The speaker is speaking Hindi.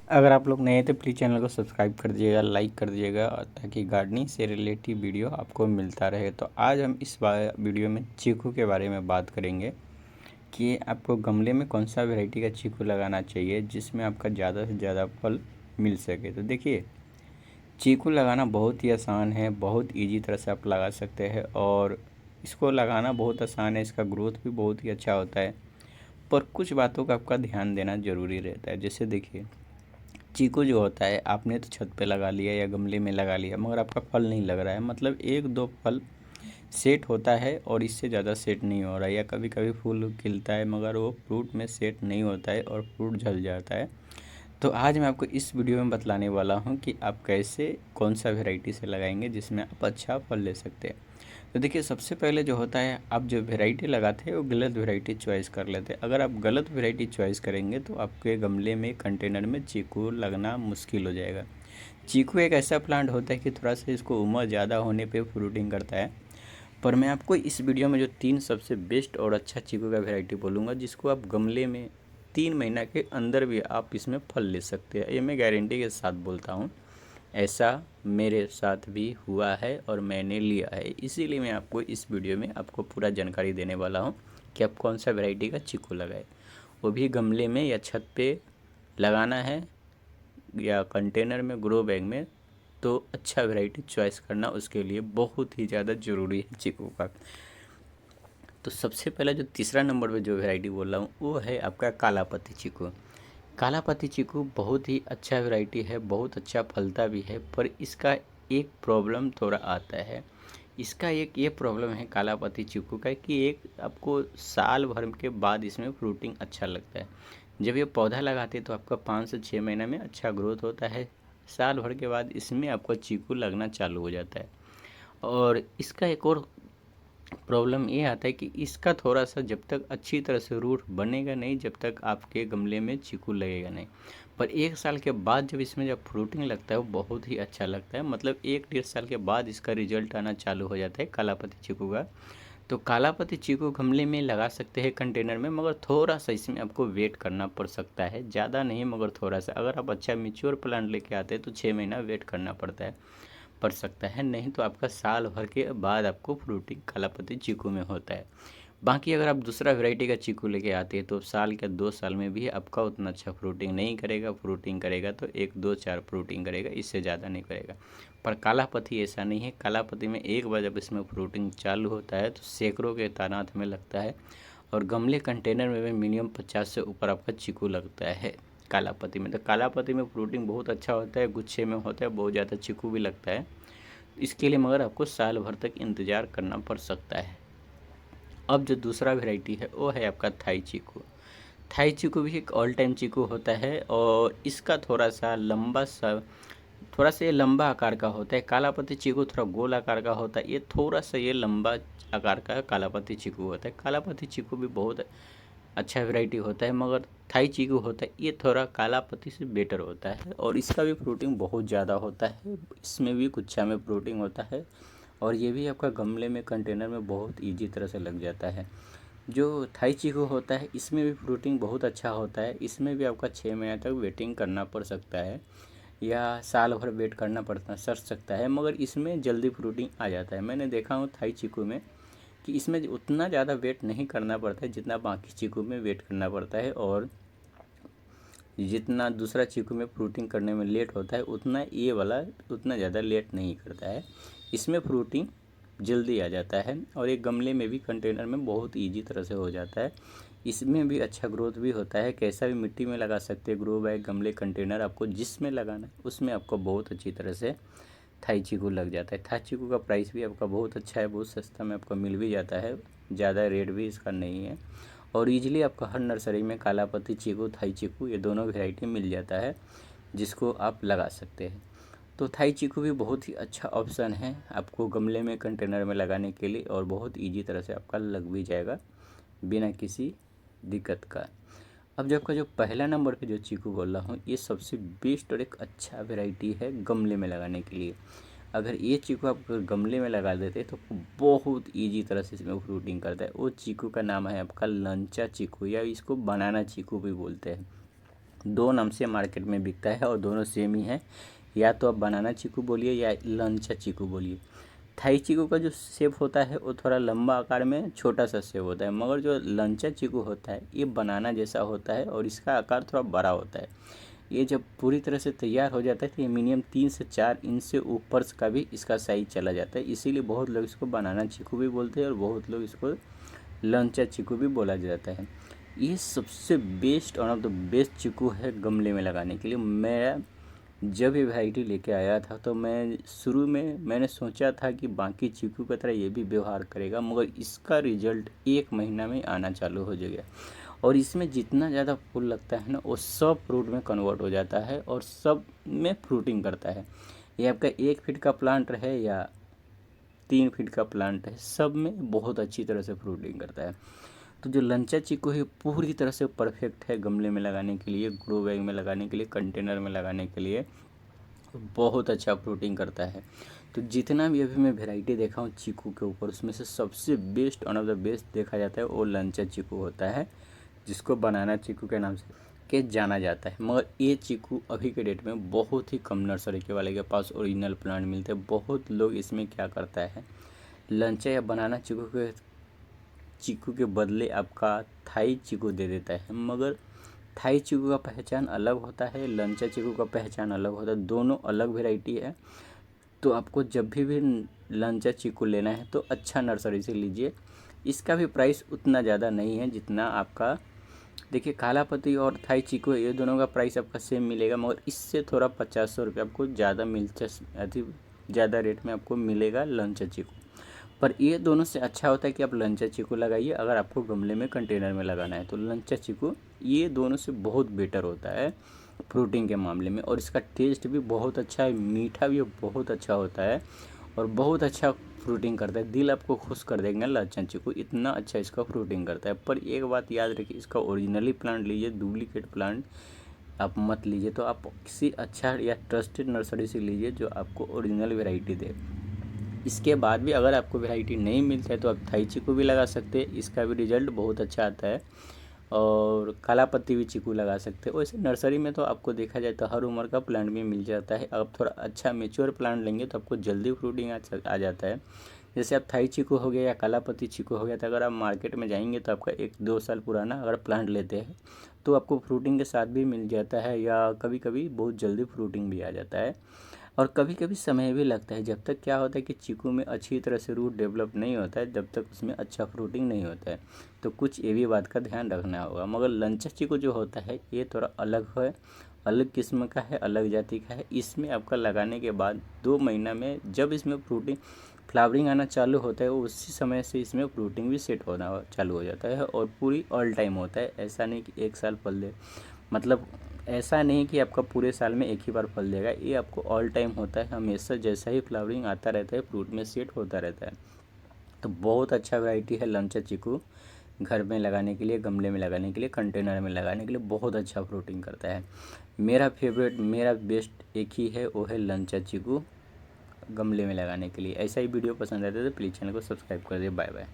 अगर आप लोग नए हैं तो प्लीज़ चैनल को सब्सक्राइब कर दीजिएगा, लाइक कर दीजिएगा ताकि गार्डनिंग से रिलेटेड वीडियो आपको मिलता रहे। तो आज हम इस वीडियो में चीकू के बारे में बात करेंगे कि आपको गमले में कौन सा वैरायटी का चीकू लगाना चाहिए जिसमें आपका ज़्यादा से ज़्यादा फल मिल सके। तो देखिए, चीकू लगाना बहुत ही आसान है, बहुत ईजी तरह से आप लगा सकते हैं और इसको लगाना बहुत आसान है, इसका ग्रोथ भी बहुत ही अच्छा होता है। पर कुछ बातों का आपका ध्यान देना ज़रूरी रहता है। जैसे देखिए, चीकू जो होता है आपने तो छत पे लगा लिया या गमले में लगा लिया, मगर आपका फल नहीं लग रहा है, मतलब एक दो फल सेट होता है और इससे ज़्यादा सेट नहीं हो रहा है, या कभी कभी फूल खिलता है मगर वो फ्रूट में सेट नहीं होता है और फ्रूट जल जाता है। तो आज मैं आपको इस वीडियो में बतलाने वाला हूँ कि आप कैसे कौन सा वेराइटी से लगाएंगे जिसमें आप अच्छा फल ले सकते हैं। तो देखिए, सबसे पहले जो होता है, आप जो वेराइटी लगाते हैं वो गलत वेराइटी चॉइस कर लेते हैं। अगर आप गलत वेराइटी चॉइस करेंगे तो आपके गमले में, कंटेनर में चीकू लगना मुश्किल हो जाएगा। चीकू एक ऐसा प्लांट होता है कि थोड़ा सा इसको उम्र ज़्यादा होने पे फ्रूटिंग करता है। पर मैं आपको इस वीडियो में जो 3 सबसे बेस्ट और अच्छा चीकू का वेराइटी बोलूँगा जिसको आप गमले में 3 महीना के अंदर भी आप इसमें फल ले सकते हैं, ये मैं गारंटी के साथ बोलता हूँ। ऐसा मेरे साथ भी हुआ है और मैंने लिया है, इसीलिए मैं आपको इस वीडियो में आपको पूरा जानकारी देने वाला हूँ कि आप कौन सा वैरायटी का चीकू लगाए, वो भी गमले में या छत पे लगाना है या कंटेनर में, ग्रो बैग में। तो अच्छा वैरायटी चॉइस करना उसके लिए बहुत ही ज़्यादा ज़रूरी है चीकू का। तो सबसे पहला जो तीसरा नंबर पे जो वैरायटी बोल रहा हूँ वो है आपका काला पत्ती चीकू। काला पत्ती चीकू बहुत ही अच्छा वैरायटी है, बहुत अच्छा फलता भी है, पर इसका एक प्रॉब्लम थोड़ा आता है। इसका एक ये प्रॉब्लम है काला पत्ती चीकू का कि एक आपको साल भर के बाद इसमें फ्रूटिंग अच्छा लगता है। जब ये पौधा लगाते हैं तो आपका 5 से 6 महीना में अच्छा ग्रोथ होता है, साल भर के बाद इसमें आपको चीकू लगना चालू हो जाता है। और इसका एक और प्रॉब्लम ये आता है कि इसका थोड़ा सा जब तक अच्छी तरह से रूट बनेगा नहीं, जब तक आपके गमले में चीकू लगेगा नहीं। पर 1 साल के बाद जब इसमें जब फ्रूटिंग लगता है वो बहुत ही अच्छा लगता है, मतलब 1 डेढ़ साल के बाद इसका रिजल्ट आना चालू हो जाता है कालापति चीकू का। तो कालापति चीकू गमले में लगा सकते हैं कंटेनर में, मगर थोड़ा सा इसमें आपको वेट करना पड़ सकता है, ज़्यादा नहीं मगर थोड़ा सा। अगर आप अच्छा मिच्योर प्लांट लेके आते हैं तो 6 महीना वेट करना पड़ता है, पड़ सकता है, नहीं तो आपका साल भर के बाद आपको फ्रूटिंग कालापति चीकू में होता है। बाकी अगर आप दूसरा वैरायटी का चीकू लेके आते हैं तो साल के 2 साल में भी आपका उतना अच्छा फ्रूटिंग नहीं करेगा। फ्रूटिंग करेगा तो 1 2 4 फ्रूटिंग करेगा, इससे ज़्यादा नहीं करेगा। पर कालापति ऐसा नहीं है। कालापति में एक बार जब इसमें फ्रूटिंग चालू होता है तो सैकड़ों के तादाद में लगता है, और गमले कंटेनर में भी मिनिमम 50 से ऊपर आपका चीकू लगता है कालापति में। तो कालापति में फ्रूटिंग बहुत अच्छा होता है, गुच्छे में होता है, बहुत ज़्यादा चीकू भी लगता है। इसके लिए मगर आपको साल भर तक इंतज़ार करना पड़ सकता है। अब जो दूसरा वैरायटी है वो है आपका थाई चीकू। थाई चीकू भी एक ऑल टाइम चीकू होता है और इसका थोड़ा सा लंबा सा, थोड़ा सा ये लंबा आकार का होता है। कालापति चीकू थोड़ा गोल आकार का होता है, ये थोड़ा सा ये लंबा आकार का कालापति चीकू होता है। कालापति चीकू भी बहुत अच्छा वैरायटी होता है, मगर थाई चीकू होता है ये थोड़ा कालापति से बेटर होता है और इसका भी फ्रूटिंग बहुत ज़्यादा होता है। इसमें भी गुच्छा में फ्रूटिंग होता है और ये भी आपका गमले में, कंटेनर में बहुत ईजी तरह से लग जाता है। जो थाई चीकू होता है इसमें भी फ्रूटिंग बहुत अच्छा होता है, इसमें भी आपका 6 महीने तक वेटिंग करना पड़ सकता है या साल भर वेट करना पड़ता सर सकता है, मगर इसमें जल्दी फ्रूटिंग आ जाता है। मैंने देखा हूँ थाई चीकू में कि इसमें उतना ज़्यादा वेट नहीं करना पड़ता है जितना बाकी चीकू में वेट करना पड़ता है, और जितना दूसरा चीकू में फ्रूटिंग करने में लेट होता है उतना ये वाला उतना ज़्यादा लेट नहीं करता है। इसमें फ्रूटिंग जल्दी आ जाता है और एक गमले में भी, कंटेनर में बहुत ईजी तरह से हो जाता है। इसमें भी अच्छा ग्रोथ भी होता है, कैसा भी मिट्टी में लगा सकते हैं, ग्रो बैग, गमले, कंटेनर, आपको जिसमें लगाना है उसमें आपको बहुत अच्छी तरह से थाई चीकू लग जाता है। थाई चीकू का प्राइस भी आपका बहुत अच्छा है, बहुत सस्ता में आपको मिल भी जाता है, ज़्यादा रेट भी इसका नहीं है, और ईजिली आपका हर नर्सरी में कालापति चीकू, थाई चीकू ये दोनों वैरायटी मिल जाता है जिसको आप लगा सकते हैं। तो थाई चीकू भी बहुत ही अच्छा ऑप्शन है आपको गमले में, कंटेनर में लगाने के लिए, और बहुत ईजी तरह से आपका लग भी जाएगा बिना किसी दिक्कत का। अब जो आपका जो पहला नंबर पे जो चीकू बोल रहा हूँ ये सबसे बेस्ट और एक अच्छा वैरायटी है गमले में लगाने के लिए। अगर ये चीकू आप गमले में लगा देते तो बहुत ईजी तरह से इसमें फ्रूटिंग करता है। वो चीकू का नाम है आपका लंचा चीकू, या इसको बनाना चीकू भी बोलते हैं। दो नाम से मार्केट में बिकता है और दोनों सेम ही है, या तो आप बनाना चीकू बोलिए या लंचा चीकू बोलिए। थाई चीकू का जो सेब होता है वो थोड़ा लंबा आकार में छोटा सा सेब होता है, मगर जो लंचा चीकू होता है ये बनाना जैसा होता है और इसका आकार थोड़ा बड़ा होता है। ये जब पूरी तरह से तैयार हो जाता है तो ये मिनिमम 3 से 4 इंच से ऊपर का भी इसका साइज चला जाता है, इसीलिए बहुत लोग इसको बनाना चीकू भी बोलते हैं और बहुत लोग इसको लंचा चीकू भी बोला जाता है। ये सबसे बेस्ट और ऑफ द बेस्ट चीकू है गमले में लगाने के लिए। मैं जब ये वैरायटी लेके आया था तो मैं शुरू में मैंने सोचा था कि बाकी चीकू की तरह ये भी व्यवहार करेगा, मगर इसका रिजल्ट 1 महीना में आना चालू हो जाएगा और इसमें जितना ज़्यादा फूल लगता है ना वो सब फ्रूट में कन्वर्ट हो जाता है और सब में फ्रूटिंग करता है। ये आपका 1 फीट का प्लांट रहे या 3 फीट का प्लांट है, सब में बहुत अच्छी तरह से फ्रूटिंग करता है। तो जो लंचा चीकू है पूरी तरह से परफेक्ट है गमले में लगाने के लिए, ग्रो बैग में लगाने के लिए, कंटेनर में लगाने के लिए, बहुत अच्छा फ्रूटिंग करता है। तो जितना भी अभी मैं वैरायटी देखा हूँ चीकू के ऊपर, उसमें से सबसे best one of the best देखा जाता है वो लंचा चीकू होता है, जिसको बनाना चीकू के नाम से के जाना जाता है। मगर ये चीकू अभी के डेट में बहुत ही कम नर्सरी के वाले के पास ओरिजिनल प्लांट मिलते हैं। बहुत लोग इसमें क्या करता है, लंचा या बनाना चीकू के बदले आपका थाई चीकू दे देता है, मगर थाई चीकू का पहचान अलग होता है, लंचा चीकू का पहचान अलग होता है, दोनों अलग वैरायटी है। तो आपको जब भी लंचा चीकू लेना है तो अच्छा नर्सरी से लीजिए। इसका भी प्राइस उतना ज़्यादा नहीं है जितना आपका, देखिए काला पत्ती और थाई चीकू ये दोनों का प्राइस आपका सेम मिलेगा, मगर इससे थोड़ा 50-100 रुपये आपको ज़्यादा ज़्यादा रेट में आपको मिलेगा लंचा चीकू। पर ये दोनों से अच्छा होता है कि आप लंचा चीकू लगाइए अगर आपको गमले में कंटेनर में लगाना है तो लंचा चीकू ये दोनों से बहुत बेटर होता है फ्रूटिंग के मामले में, और इसका टेस्ट भी बहुत अच्छा है, मीठा भी बहुत अच्छा होता है और बहुत अच्छा फ्रूटिंग करता है। दिल आपको खुश कर देगा लंचा चीकू, इतना अच्छा इसका फ्रूटिंग करता है। पर एक बात याद रखिए, इसका ओरिजिनली प्लांट लीजिए, डुप्लीकेट प्लांट आप मत लीजिए। तो आप किसी अच्छा या ट्रस्टेड नर्सरी से लीजिए जो आपको ओरिजिनल वैरायटी दे। इसके बाद भी अगर आपको वैरायटी नहीं मिलता है तो आप थाई चीकू भी लगा सकते हैं, इसका भी रिजल्ट बहुत अच्छा आता है। और काला पत्ती भी चीकू लगा सकते हैं। वैसे नर्सरी में तो आपको देखा जाए तो हर उम्र का प्लांट भी मिल जाता है। अब थोड़ा अच्छा मेच्योर प्लांट लेंगे तो आपको जल्दी फ्रूटिंग आ जाता है। जैसे आप थाई चीकू हो गया या काला पत्ती चीकू हो गया, तो अगर आप मार्केट में जाएंगे तो आपका 1-2 साल पुराना अगर प्लांट लेते हैं तो आपको फ्रूटिंग के साथ भी मिल जाता है, या कभी कभी बहुत जल्दी फ्रूटिंग भी आ जाता है। और कभी कभी समय भी लगता है, जब तक क्या होता है कि चीकू में अच्छी तरह से रूट डेवलप नहीं होता है, जब तक उसमें अच्छा फ्रूटिंग नहीं होता है। तो कुछ ये भी बात का ध्यान रखना होगा। मगर लंचा चीकू जो होता है ये थोड़ा अलग है, अलग किस्म का है, अलग जाति का है। इसमें आपका लगाने के बाद 2 महीना में जब इसमें फ्लावरिंग आना चालू होता है, उसी समय से इसमें फ्रूटिंग भी सेट होना चालू हो जाता है और पूरी ऑल टाइम होता है। ऐसा नहीं कि 1 साल फल दे, मतलब ऐसा नहीं कि आपका पूरे साल में एक ही बार फल देगा, ये आपको ऑल टाइम होता है, हमेशा जैसा ही फ्लावरिंग आता रहता है फ्रूट में सेट होता रहता है। तो बहुत अच्छा वैरायटी है लंचा चीकू, घर में लगाने के लिए, गमले में लगाने के लिए, कंटेनर में लगाने के लिए बहुत अच्छा फ्रूटिंग करता है। मेरा फेवरेट, मेरा बेस्ट एक ही है, वो है लंचा चीकू गमले में लगाने के लिए। ऐसा ही वीडियो पसंद आता है तो प्लीज़ चैनल को सब्सक्राइब कर दे। Bye bye.